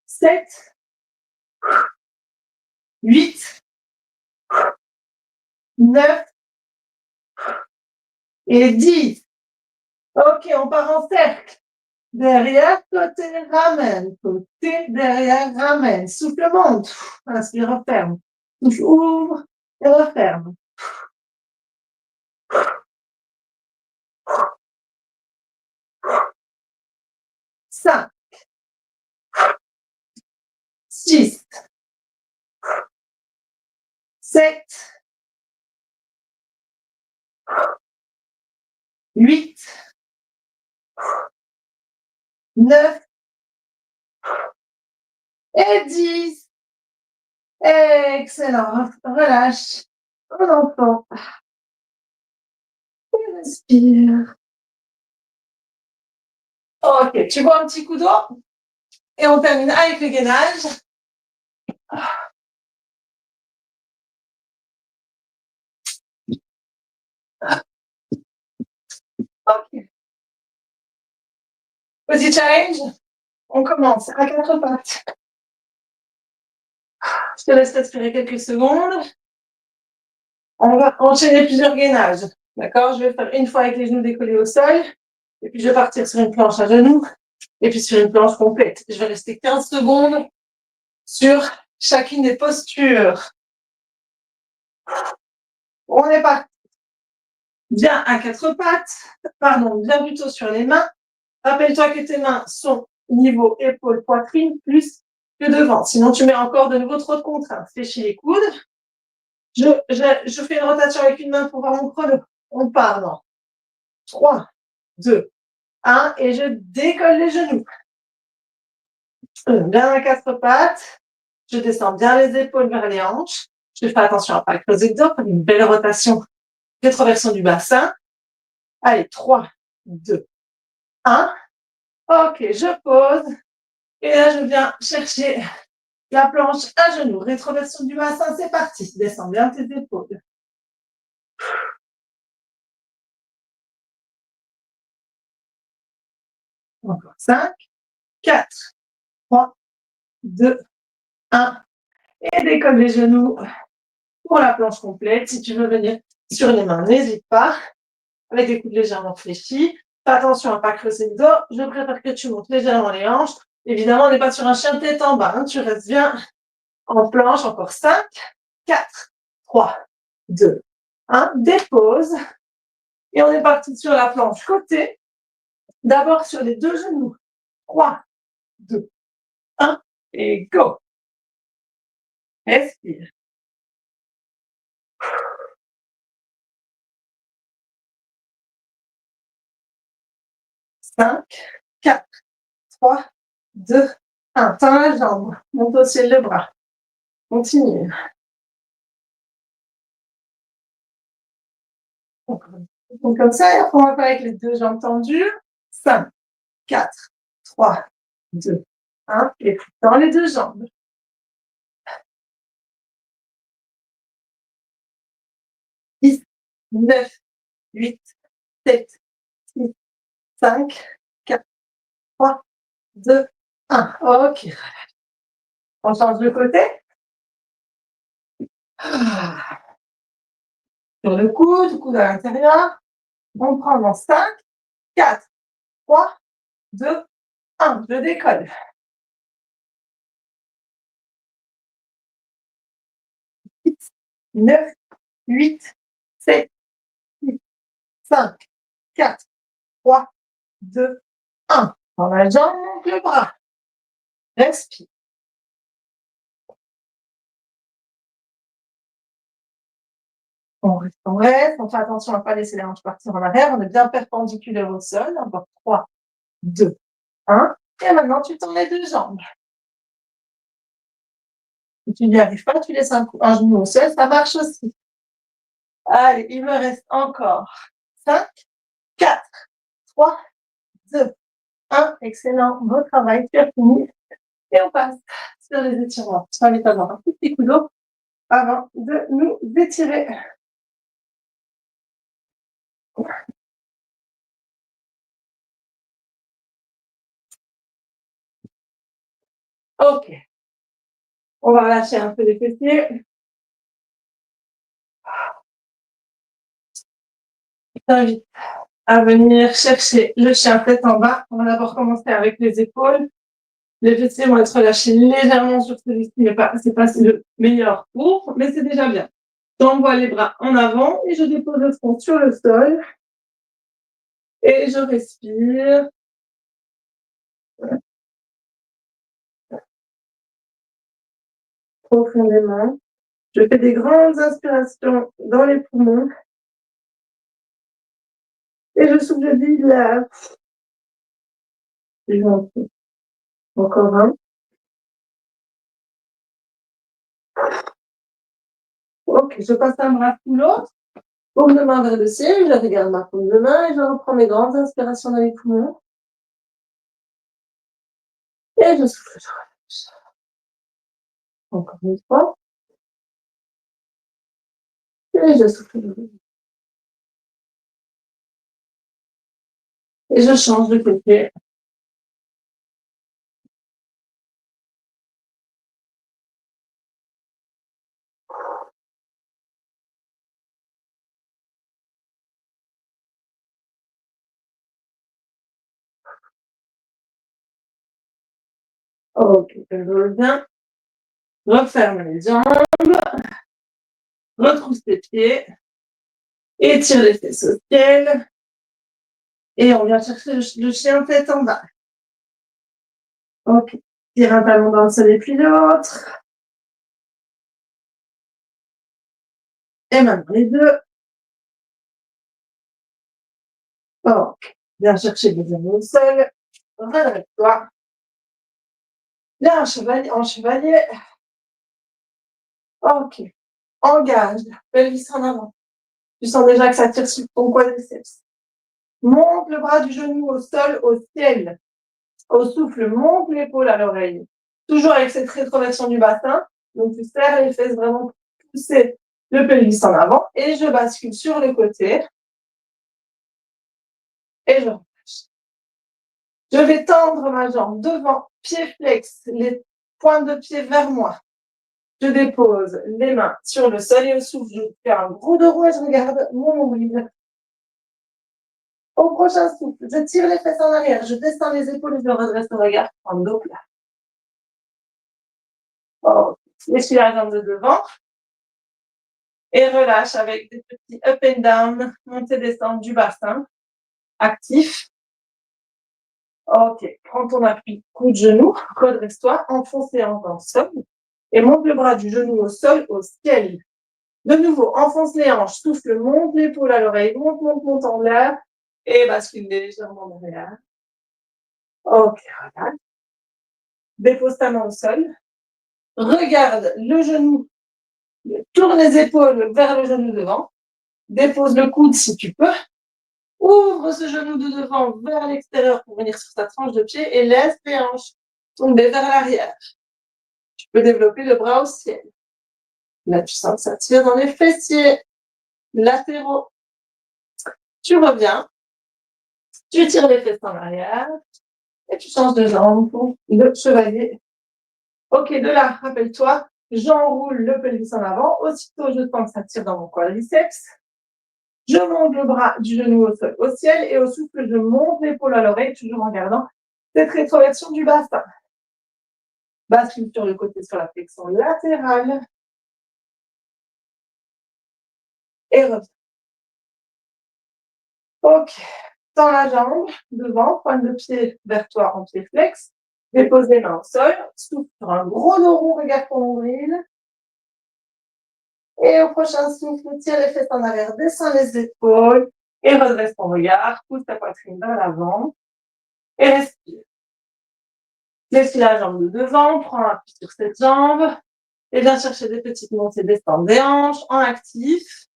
7, 8, 9 et 10. Ok, on part en cercle. Derrière, côté, ramène. Côté, derrière, ramène. Souffle, monte. Inspire, referme. Souffle, ouvre et referme. 5, 6, 7, 8, 9 et 10. Excellent. Relâche. On entend. Et respire. Ok, tu bois un petit coup d'eau et on termine avec le gainage. Ok. Petit challenge. On commence à 4 pattes. Je te laisse respirer quelques secondes. On va enchaîner plusieurs gainages. D'accord? Je vais faire une fois avec les genoux décollés au sol. Et puis, je vais partir sur une planche à genoux. Et puis, sur une planche complète. Je vais rester 15 secondes sur chacune des postures. On est parti. Viens à 4 pattes. Pardon, viens plutôt sur les mains. Rappelle-toi que tes mains sont niveau épaule, poitrine, plus que devant. Sinon, tu mets encore de nouveau trop de contraintes. Fléchis les coudes. Je fais une rotation avec une main pour voir mon chrono. On part dans 3, 2, 1 et je décolle les genoux. Bien à 4 pattes. Je descends bien les épaules vers les hanches. Je fais attention à ne pas creuser le dos. Une belle rotation, rétroversion du bassin. Allez, 3, 2, 1. Ok, je pose. Et là, je viens chercher la planche à genoux. Rétroversion du bassin, c'est parti. Descends bien tes épaules. Encore 5, 4, 3, 2, 1. Et décolle les genoux pour la planche complète. Si tu veux venir sur les mains, n'hésite pas. Avec les coudes légèrement fléchis. Fais attention à ne pas creuser le dos. Je préfère que tu montes légèrement les hanches. Évidemment, on n'est pas sur un chien de tête en bas. Hein. Tu restes bien en planche. Encore 5, 4, 3, 2, 1. Dépose. Et on est parti sur la planche côté. D'abord sur les deux genoux. 3, 2, 1. Et go. Respire. 5, 4, 3, 2, 1. Tends la jambe. Monte au ciel le bras. Continue. Donc comme ça, et après on va faire avec les deux jambes tendues. 5, 4, 3, 2, 1. Et dans les deux jambes. 10, 9, 8, 7, 6, 5, 4, 3, 2, 1. Ok. On change de côté. Sur le coude à l'intérieur. On prend dans 5, 4, 3, 2, 1. Je décolle. 10, 9, 8, 7, 6, 5, 4, 3, 2, 1. Dans la jambe, monte le bras. Respire. On reste, on fait attention à ne pas laisser les hanches partir en arrière, on est bien perpendiculaire au sol, encore 3, 2, 1, et maintenant tu tournes les 2 jambes. Si tu n'y arrives pas, tu laisses un genou au sol, ça marche aussi. Allez, il me reste encore 5, 4, 3, 2, 1. Excellent, beau travail, tu as fini. Et on passe sur les étirements. Je t'invite à avoir un petit coup d'eau avant de nous étirer. Ok. On va relâcher un peu les fessiers. Je t'invite à venir chercher le chien tête en bas. On va d'abord commencer avec les épaules. Les fessiers vont être relâchés légèrement sur celui-ci, mais c'est pas le meilleur pour, mais c'est déjà bien. J'envoie les bras en avant et je dépose le front sur le sol. Et je respire. Profondément. Je fais des grandes inspirations dans les poumons. Et je souffle, je vide l'air. Encore un. Ok, je passe un bras sous l'autre. Paume de main vers le ciel, je regarde ma paume de main et je reprends mes grandes inspirations dans les poumons. Et je souffle, je relâche. Encore une fois. Et je souffle, je relâche. Et je change de côté. Ok, je reviens. Referme les jambes. Retrousse tes pieds. Étire les fesses au ciel. Et on vient chercher le chien tête en bas. Ok. Tire un talon dans le sol et puis l'autre. Et maintenant les deux. Ok. Viens chercher les genoux au sol. Relève-toi. Viens en chevalier. Ok. Engage. Pelvis en avant. Tu sens déjà que ça tire sur ton quadriceps. Monte le bras du genou au sol, au ciel. Au souffle, monte l'épaule à l'oreille. Toujours avec cette rétroversion du bassin. Donc, tu serres les fesses vraiment pour pousser le pelvis en avant. Et je bascule sur le côté. Et je relâche. Je vais tendre ma jambe devant, pied flex, les pointes de pied vers moi. Je dépose les mains sur le sol et au souffle, je fais un gros de roue et je regarde mon nombril. Au prochain souffle, je tire les fesses en arrière, je descends les épaules et je redresse le regard en dos plat. Oh, essuie la jambe de devant et relâche avec des petits up and down, montée descente du bassin, actif. Ok, prends ton appui, coup de genou, redresse-toi, enfonce les hanches dans le sol et monte le bras du genou au sol, au ciel. De nouveau, enfonce les hanches, souffle, monte l'épaule à l'oreille, monte en l'air et bascule légèrement derrière. Ok, relâche. Dépose ta main au sol. Regarde le genou, tourne les épaules vers le genou devant. Dépose le coude si tu peux. Ouvre ce genou de devant vers l'extérieur pour venir sur ta tranche de pied et laisse tes hanches tomber vers l'arrière. Tu peux développer le bras au ciel. Là, tu sens que ça tire dans les fessiers latéraux. Tu reviens. Tu tires les fesses en arrière. Et tu changes de jambe pour le chevalier. Ok, de là, rappelle-toi, j'enroule le pelvis en avant. Aussitôt, je sens que ça tire dans mon quadriceps. Je monte le bras du genou au sol, au ciel. Et au souffle, je monte l'épaule à l'oreille, toujours en gardant cette rétroversion du bassin. Bascule sur le côté, sur la flexion latérale. Et reviens. Ok. Tends la jambe devant, pointe de pied vers toi en pied flex. Dépose les mains au sol. Souffle sur un gros dos rond, regarde ton nombril. Et au prochain souffle, tire les fesses en arrière, descends les épaules et redresse ton regard, pousse ta poitrine vers l'avant et respire. Fléchis la jambe de devant, prends appui sur cette jambe et viens chercher des petites montées descentes des hanches en actif.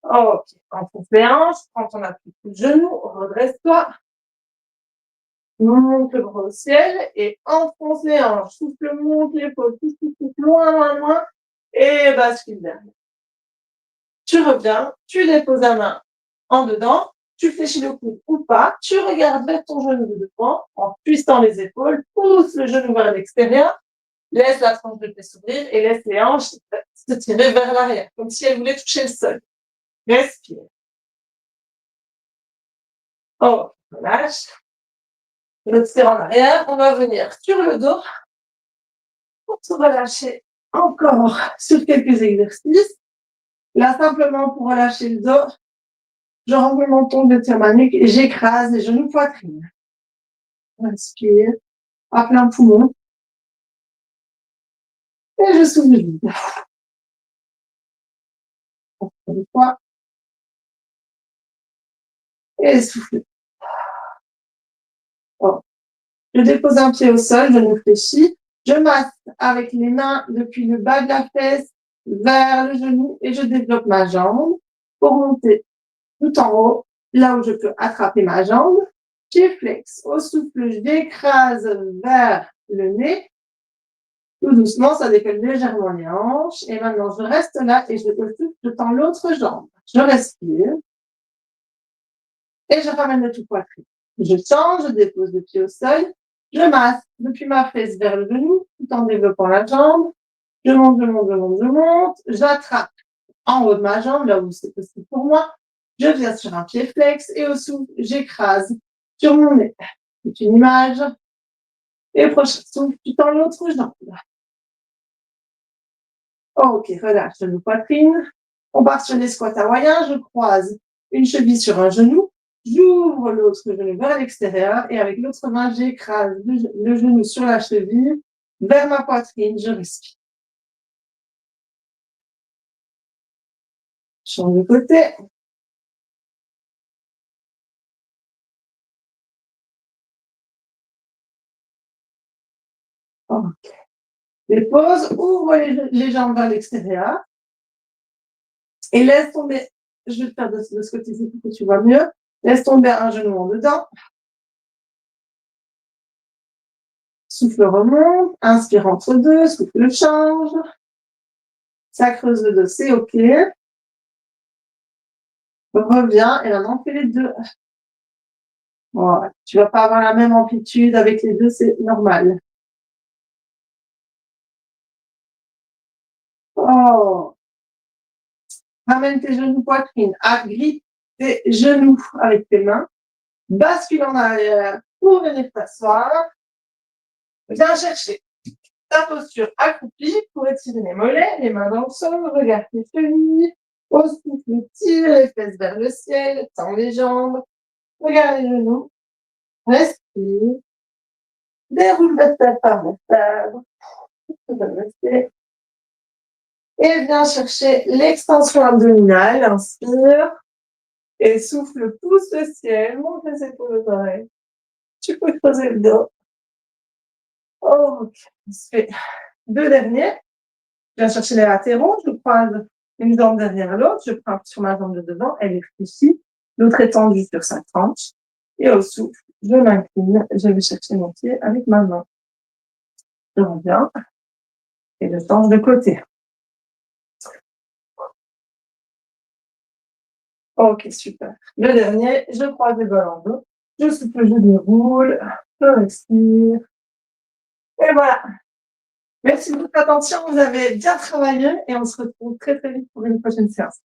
Ok, enfonce les hanches, prends ton appui sous le genou, redresse-toi. Monte le bras au ciel et enfonce les hanches. Souffle, monte l'épaule, souffle, loin, loin, loin et bascule derrière. Tu reviens, tu déposes la main en dedans, tu fléchis le coude ou pas, tu regardes vers ton genou de devant en puissant les épaules, pousse le genou vers l'extérieur, laisse la tronche de pied s'ouvrir et laisse les hanches se tirer vers l'arrière, comme si elles voulaient toucher le sol. Respire. Oh, relâche. Retire en arrière, on va venir sur le dos pour se relâcher encore sur quelques exercices. Là, simplement pour relâcher le dos, je rentre le menton, je tire ma nuque et j'écrase les genoux poitrine. Inspire à plein poumon. Et je souffle le vide. Une fois. Et souffle. Oh. Je dépose un pied au sol, je me fléchis. Je masse avec les mains depuis le bas de la fesse vers le genou et je développe ma jambe pour monter tout en haut, là où je peux attraper ma jambe. Pied flex. Au souffle, je décrase vers le nez. Tout doucement, ça décolle légèrement les hanches. Et maintenant, je reste là et je tends l'autre jambe. Je respire. Et je ramène le tout poitrine. Je change, je dépose le pied au sol. Je masse depuis ma fesse vers le genou, tout en développant la jambe. Je monte, je monte, je monte, je monte. J'attrape en haut de ma jambe, là où c'est possible pour moi. Je viens sur un pied flex et au souffle, j'écrase sur mon nez. C'est une image. Et prochain souffle, tu tends l'autre jambe. Ok, relâche le poitrine. On part sur les squats hawaïens. Je croise une cheville sur un genou. J'ouvre l'autre genou vers l'extérieur et avec l'autre main, j'écrase le genou sur la cheville vers ma poitrine. Je respire. Change de côté. Ok. Dépose, ouvre les jambes vers l'extérieur et laisse tomber. Je vais te faire de ce côté-ci pour que tu vois mieux. Laisse tomber un genou en dedans. Souffle remonte. Inspire entre deux. Souffle change. Ça creuse le dos, c'est OK. Reviens et maintenant on fait les deux. Voilà. Tu ne vas pas avoir la même amplitude avec les deux, c'est normal. Oh. Ramène tes genoux poitrine. Agrippe tes genoux avec tes mains. Bascule en arrière pour venir t'asseoir. Viens chercher ta posture accroupie pour étirer les mollets, les mains dans le sol, regarde tes chevilles. Au souffle, tire les fesses vers le ciel, tends les jambes, regarde les genoux, respire, déroule vertèbre par vertèbre, et viens chercher l'extension abdominale, inspire, et souffle, pousse le ciel, monte les épaules aux oreilles. Tu peux creuser le dos. Ok, on se fait deux derniers. Je viens chercher les latéraux, je croise une jambe derrière l'autre, je prends sur ma jambe de devant, elle est ici, l'autre est tendue sur sa tranche, et au souffle, je m'incline, je vais chercher mon pied avec ma main. Je reviens, et je change de côté. Ok, super. Le dernier, je croise les bras en dos, je souffle, je déroule, je respire, et voilà. Merci de votre attention, vous avez bien travaillé, et on se retrouve très très vite pour une prochaine séance.